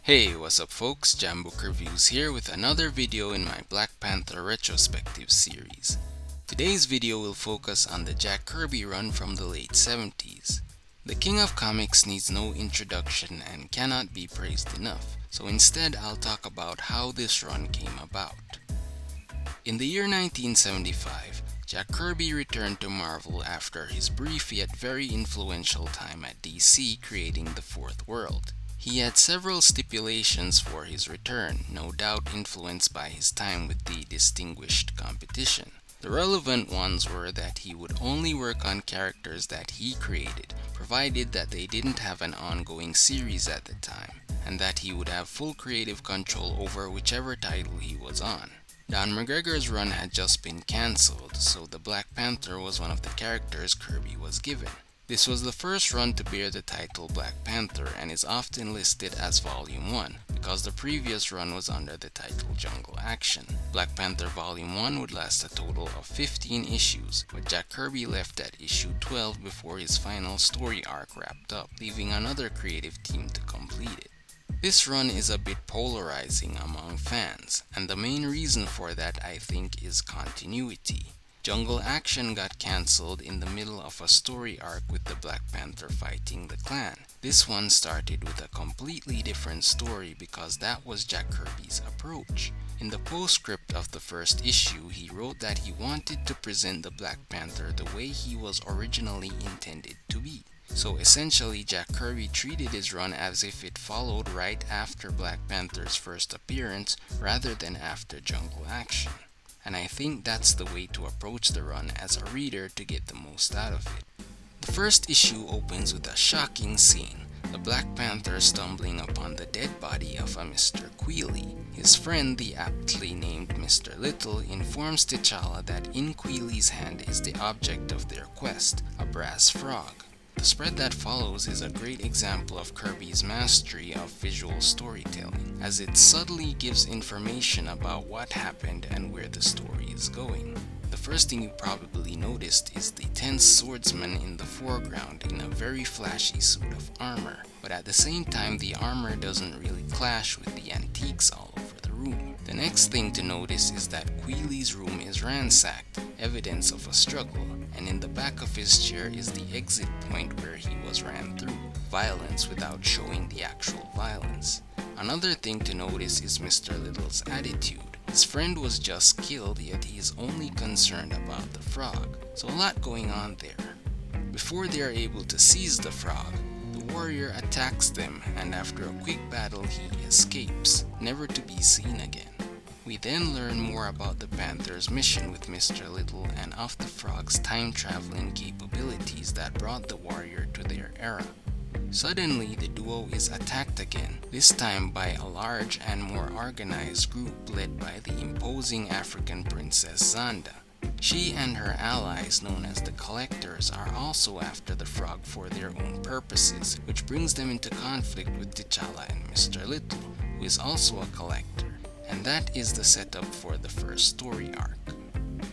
Hey, what's up folks, Jambook Reviews here with another video in my Black Panther Retrospective series. Today's video will focus on the Jack Kirby run from the late 70s. The King of Comics needs no introduction and cannot be praised enough, so instead I'll talk about how this run came about. In the year 1975, Jack Kirby returned to Marvel after his brief yet very influential time at DC creating the Fourth World. He had several stipulations for his return, no doubt influenced by his time with the distinguished competition. The relevant ones were that he would only work on characters that he created, provided that they didn't have an ongoing series at the time, and that he would have full creative control over whichever title he was on. Don McGregor's run had just been cancelled, so the Black Panther was one of the characters Kirby was given. This was the first run to bear the title Black Panther and is often listed as Volume 1 because the previous run was under the title Jungle Action. Black Panther Volume 1 would last a total of 15 issues, but Jack Kirby left at issue 12 before his final story arc wrapped up, leaving another creative team to complete it. This run is a bit polarizing among fans, and the main reason for that I think is continuity. Jungle Action got cancelled in the middle of a story arc with the Black Panther fighting the Klan. This one started with a completely different story because that was Jack Kirby's approach. In the postscript of the first issue, he wrote that he wanted to present the Black Panther the way he was originally intended to be. So essentially, Jack Kirby treated his run as if it followed right after Black Panther's first appearance rather than after Jungle Action. And I think that's the way to approach the run as a reader to get the most out of it. The first issue opens with a shocking scene, the Black Panther stumbling upon the dead body of a Mr. Queely. His friend, the aptly named Mr. Little, informs T'Challa that in Queely's hand is the object of their quest, a brass frog. The spread that follows is a great example of Kirby's mastery of visual storytelling, as it subtly gives information about what happened and where the story is going. The first thing you probably noticed is the tense swordsman in the foreground in a very flashy suit of armor, but at the same time the armor doesn't really clash with the antiques all over the room. The next thing to notice is that Queely's room is ransacked, evidence of a struggle, and in the back of his chair is the exit point where he was ran through, violence without showing the actual violence. Another thing to notice is Mr. Little's attitude. His friend was just killed, yet he is only concerned about the frog, so a lot going on there. Before they are able to seize the frog, the warrior attacks them, and after a quick battle he escapes, never to be seen again. We then learn more about the Panther's mission with Mr. Little and of the frog's time-traveling capabilities that brought the warrior to their era. Suddenly, the duo is attacked again, this time by a large and more organized group led by the imposing African princess Xanda. She and her allies, known as the Collectors, are also after the frog for their own purposes, which brings them into conflict with T'Challa and Mr. Little, who is also a collector. And that is the setup for the first story arc.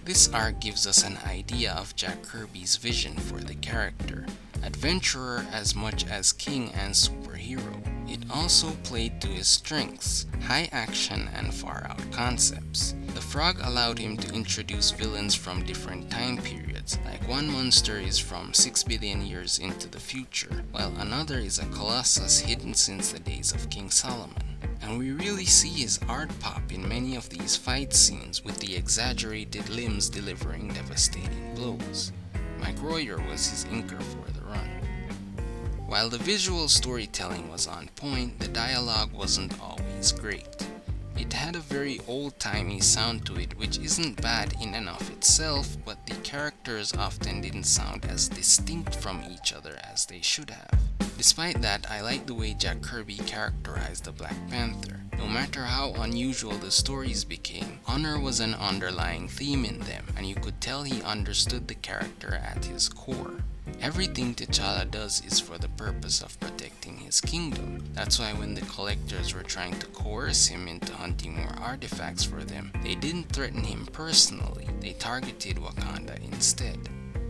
This arc gives us an idea of Jack Kirby's vision for the character, adventurer as much as king and superhero. It also played to his strengths, high action and far out concepts. The frog allowed him to introduce villains from different time periods, like one monster is from 6 billion years into the future, while another is a colossus hidden since the days of King Solomon. And we really see his art pop in many of these fight scenes, with the exaggerated limbs delivering devastating blows. Mike Royer was his inker for the run. While the visual storytelling was on point, the dialogue wasn't always great. It had a very old-timey sound to it, which isn't bad in and of itself, but the characters often didn't sound as distinct from each other as they should have. Despite that, I like the way Jack Kirby characterized the Black Panther. No matter how unusual the stories became, honor was an underlying theme in them, and you could tell he understood the character at his core. Everything T'Challa does is for the purpose of protecting his kingdom. That's why when the Collectors were trying to coerce him into hunting more artifacts for them, they didn't threaten him personally, they targeted Wakanda instead.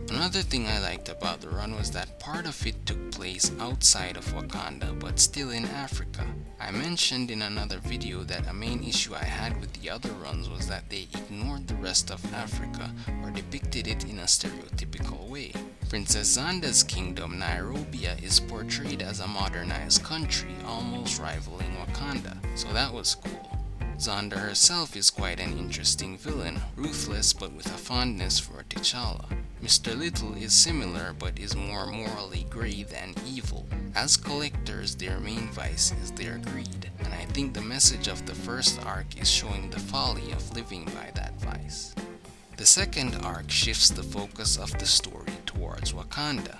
Another thing I liked about the run was that part of it took place outside of Wakanda but still in Africa. I mentioned in another video that a main issue I had with the other runs was that they ignored the rest of Africa or depicted it in a stereotypical way. Princess Zanda's kingdom, Nairobia, is portrayed as a modernized country almost rivaling Wakanda, so that was cool. Zonda herself is quite an interesting villain, ruthless but with a fondness for T'Challa. Mr. Little is similar but is more morally grey than evil. As collectors, their main vice is their greed, and I think the message of the first arc is showing the folly of living by that vice. The second arc shifts the focus of the story towards Wakanda.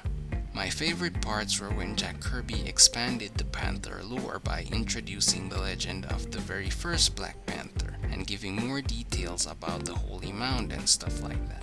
My favorite parts were when Jack Kirby expanded the Panther lore by introducing the legend of the very first Black Panther and giving more details about the Holy Mound and stuff like that.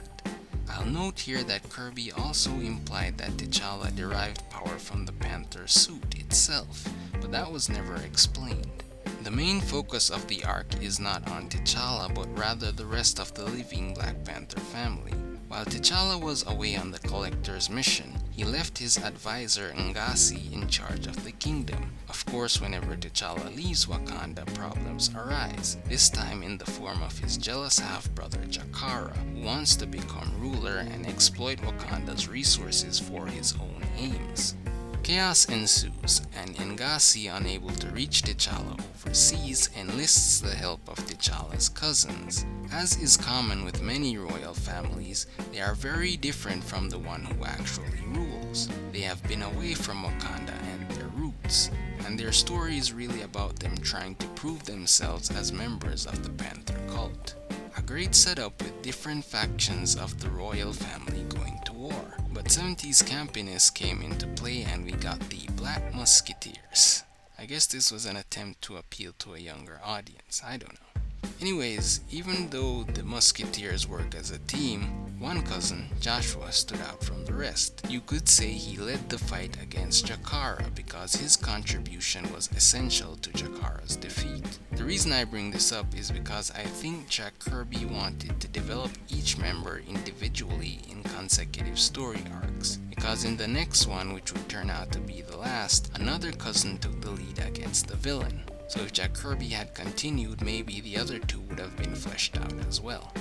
I'll note here that Kirby also implied that T'Challa derived power from the Panther suit itself, but that was never explained. The main focus of the arc is not on T'Challa but rather the rest of the living Black Panther family. While T'Challa was away on the Collector's mission, he left his advisor Ngasi in charge of the kingdom. Of course, whenever T'Challa leaves Wakanda, problems arise, this time in the form of his jealous half-brother Jakara, who wants to become ruler and exploit Wakanda's resources for his own aims. Chaos ensues, and Ngasi, unable to reach T'Challa overseas, enlists the help of T'Challa's cousins. As is common with many royal families, they are very different from the one who actually rules. They have been away from Wakanda and their roots, and their story is really about them trying to prove themselves as members of the Panther cult. A great setup with different factions of the royal family going to war. But 70s campiness came into play and we got the Black Musketeers. I guess this was an attempt to appeal to a younger audience, I don't know. Anyways, even though the Musketeers work as a team, one cousin, Joshua, stood out from the rest. You could say he led the fight against Jakara because his contribution was essential to Jakara's defeat. The reason I bring this up is because I think Jack Kirby wanted to develop each member individually in consecutive story arcs, because in the next one, which would turn out to be the last, another cousin took the lead against the villain. So if Jack Kirby had continued, maybe the other two would have been fleshed out as well.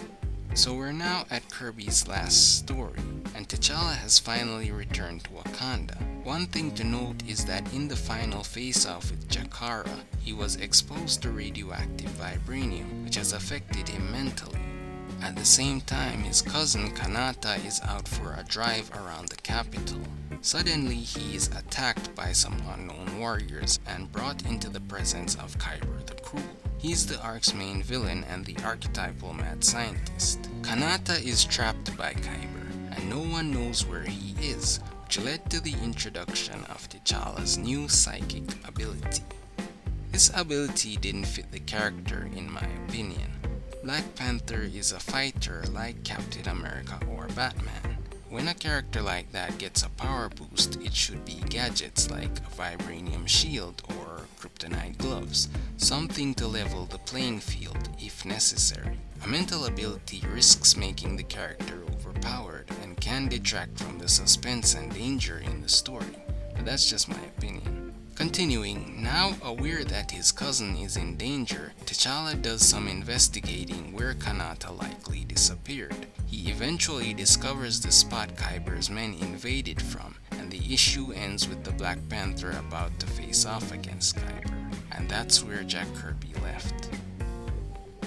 So we're now at Kirby's last story, and T'Challa has finally returned to Wakanda. One thing to note is that in the final face-off with Jakara, he was exposed to radioactive vibranium, which has affected him mentally. At the same time, his cousin Kanata is out for a drive around the capital. Suddenly, he is attacked by some unknown warriors and brought into the presence of Kyber the Cruel. He's the arc's main villain and the archetypal mad scientist. Kanata is trapped by Kyber, and no one knows where he is, which led to the introduction of T'Challa's new psychic ability. This ability didn't fit the character in my opinion. Black Panther is a fighter like Captain America or Batman. When a character like that gets a power boost, it should be gadgets like a vibranium shield or kryptonite gloves, something to level the playing field if necessary. A mental ability risks making the character overpowered and can detract from the suspense and danger in the story, but that's just my opinion. Continuing, now aware that his cousin is in danger, T'Challa does some investigating where Kanata likely disappeared. He eventually discovers the spot Kyber's men invaded from, and the issue ends with the Black Panther about to face off against Kyber, and that's where Jack Kirby left.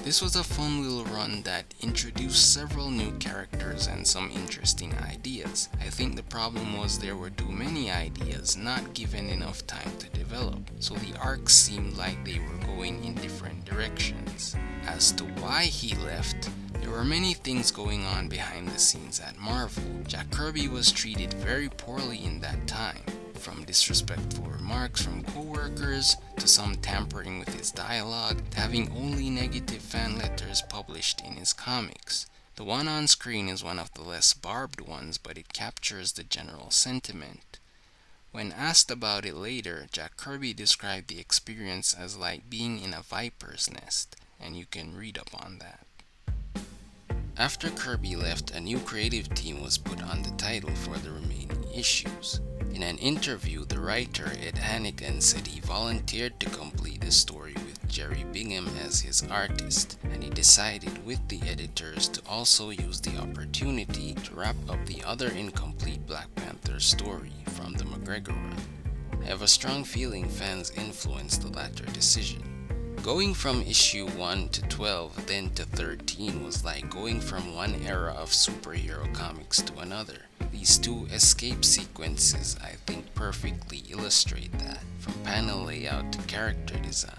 This was a fun little run that introduced several new characters and some interesting ideas. I think the problem was there were too many ideas, not given enough time to develop, so the arcs seemed like they were going in different directions. As to why he left, there were many things going on behind the scenes at Marvel. Jack Kirby was treated very poorly in that time, from disrespectful remarks from co-workers, to some tampering with his dialogue, to having only negative fan letters published in his comics. The one on screen is one of the less barbed ones, but it captures the general sentiment. When asked about it later, Jack Kirby described the experience as like being in a viper's nest, and you can read up on that. After Kirby left, a new creative team was put on the title for the remaining issues. In an interview, the writer Ed Hannigan said he volunteered to complete the story with Jerry Bingham as his artist, and he decided with the editors to also use the opportunity to wrap up the other incomplete Black Panther story from the McGregor run. I have a strong feeling fans influenced the latter decision. Going from issue 1 to 12, then to 13 was like going from one era of superhero comics to another. These two escape sequences I think perfectly illustrate that, from panel layout to character design.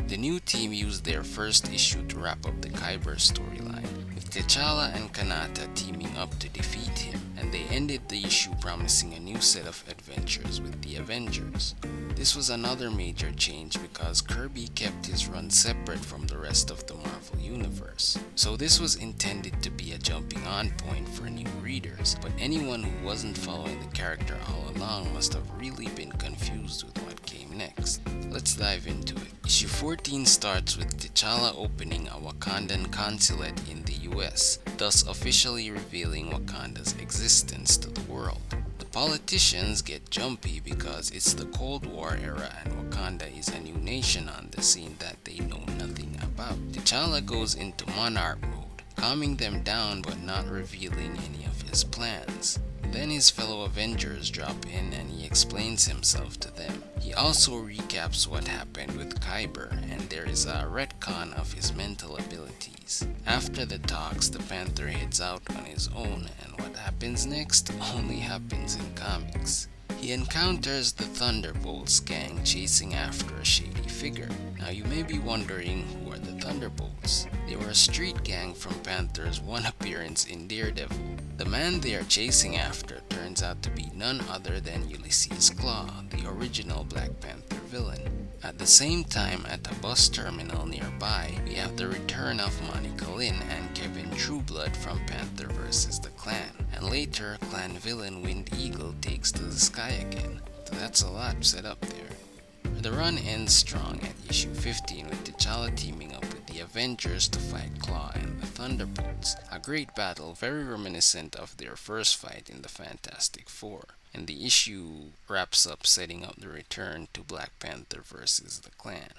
The new team used their first issue to wrap up the Kyber storyline, with T'Challa and Kanata teaming up to defeat him, and they ended the issue promising a new set of adventures with the Avengers. This was another major change because Kirby kept his run separate from the rest of the Marvel Universe. So this was intended to be a jumping on point for new readers, but anyone who wasn't following the character all along must have really been confused with what came next. Let's dive into it. Issue 14 starts with T'Challa opening a Wakandan consulate in the US, thus officially revealing Wakanda's existence to the world. The politicians get jumpy because it's the Cold War era and Wakanda is a new nation on the scene that they know nothing about. T'Challa goes into monarch mode, calming them down but not revealing any of his plans. Then his fellow Avengers drop in and he explains himself to them. He also recaps what happened with Kyber, and there is a retcon of his mental abilities. After the talks, the Panther heads out on his own, and what happens next only happens in comics. He encounters the Thunderbolts gang chasing after a shady figure. Now you may be wondering, who are the Thunderbolts? They were a street gang from Panther's one appearance in Daredevil. The man they are chasing after turns out to be none other than Ulysses Claw, the original Black Panther villain. At the same time, at a bus terminal nearby, we have the return of Monica Lynn and Kevin Trueblood from Panther vs. the Klan, and later Klan villain Wind Eagle takes to the sky again. So that's a lot set up there. The run ends strong at issue 15 with T'Challa teaming up with the Avengers to fight Claw and the Thunderbolts. A great battle, very reminiscent of their first fight in the Fantastic Four. And the issue wraps up setting up the return to Black Panther vs. the Klan.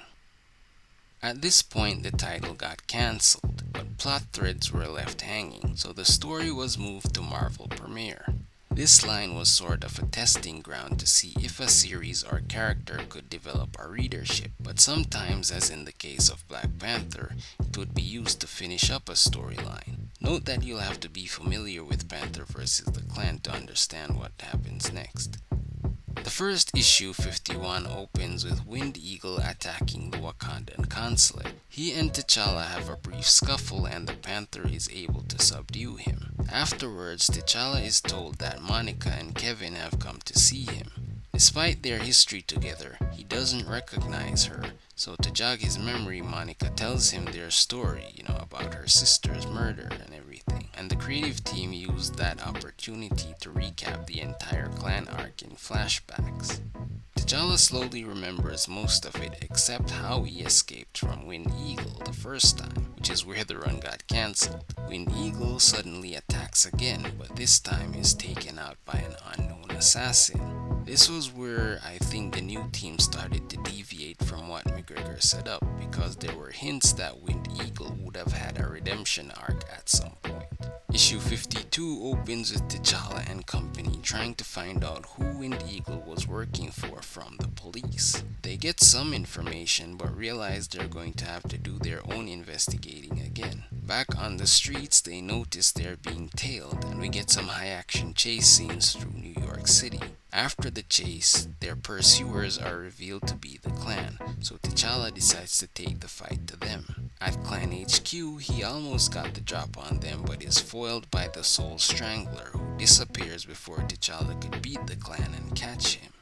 At this point the title got cancelled, but plot threads were left hanging, so the story was moved to Marvel Premiere. This line was sort of a testing ground to see if a series or character could develop a readership, but sometimes, as in the case of Black Panther, it would be used to finish up a storyline. Note that you'll have to be familiar with Panther vs. the Klan to understand what happens next. The first issue, 51, opens with Wind Eagle attacking the Wakandan consulate. He and T'Challa have a brief scuffle and the Panther is able to subdue him. Afterwards, T'Challa is told that Monica and Kevin have come to see him. Despite their history together, he doesn't recognize her, so to jog his memory, Monica tells him their story, about her sister's murder and everything. And the creative team used that opportunity to recap the entire Klan arc in flashbacks. T'Challa slowly remembers most of it except how he escaped from Wind Eagle the first time, which is where the run got cancelled. Wind Eagle suddenly attacks again, but this time is taken out by an unknown assassin. This was where I think the new team started to deviate from what McGregor set up, because there were hints that Wind Eagle would have had a redemption arc at some point. Issue 52 opens with T'Challa and company trying to find out who Wind Eagle was working for from the police. They get some information but realize they're going to have to do their own investigating again. Back on the streets, they notice they're being tailed, and we get some high-action chase scenes through New York City. After the chase, their pursuers are revealed to be the Klan, so T'Challa decides to take the fight to them. At Klan HQ, he almost got the drop on them but is foiled by the Soul Strangler, who disappears before T'Challa could beat the Klan and catch him.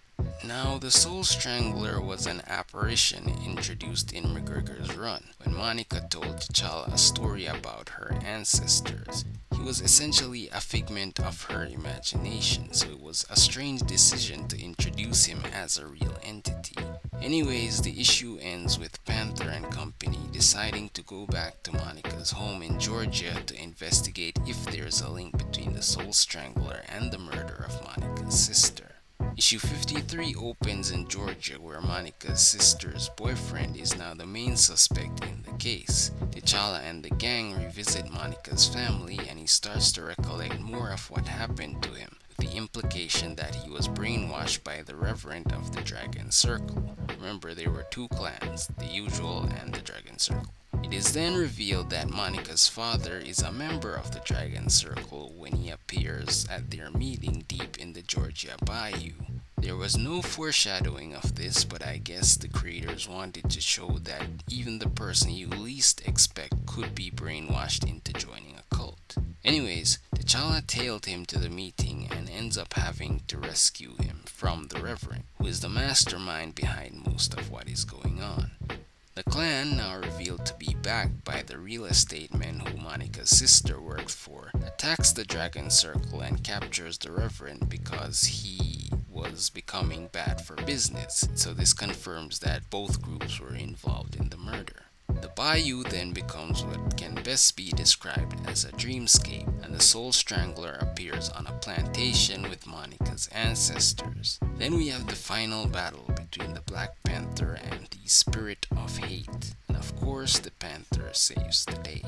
Now, the Soul Strangler was an apparition introduced in McGregor's run, when Monica told T'Challa a story about her ancestors. He was essentially a figment of her imagination, so it was a strange decision to introduce him as a real entity. Anyways, the issue ends with Panther and company deciding to go back to Monica's home in Georgia to investigate if there's a link between the Soul Strangler and the murder of Monica's sister. Issue 53 opens in Georgia, where Monica's sister's boyfriend is now the main suspect in the case. T'Challa and the gang revisit Monica's family, and he starts to recollect more of what happened to him, with the implication that he was brainwashed by the Reverend of the Dragon Circle. Remember, there were two clans, the Usual and the Dragon Circle. It is then revealed that Monica's father is a member of the Dragon Circle when he appears at their meeting deep in the Georgia Bayou. There was no foreshadowing of this, but I guess the creators wanted to show that even the person you least expect could be brainwashed into joining a cult. Anyways, T'Challa tailed him to the meeting and ends up having to rescue him from the Reverend, who is the mastermind behind most of what is going on. The Klan, now revealed to be backed by the real estate men who Monica's sister worked for, attacks the Dragon Circle and captures the Reverend because he was becoming bad for business, so this confirms that both groups were involved in the murder. The bayou then becomes what can best be described as a dreamscape, and the Soul Strangler appears on a plantation with Monica's ancestors. Then we have the final battle between the Black Panther and the Spirit of Hate, and of course the Panther saves the day.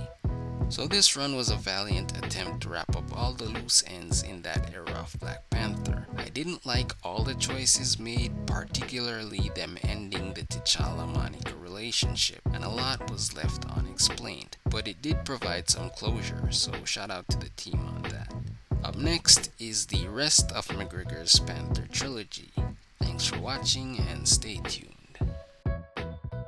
So this run was a valiant attempt to wrap up all the loose ends in that era of Black Panther. I didn't like all the choices made, particularly them ending the T'Challa-Monica relationship, and a lot was left unexplained. But it did provide some closure, so shout out to the team on that. Up next is the rest of McGregor's Panther trilogy. Thanks for watching and stay tuned.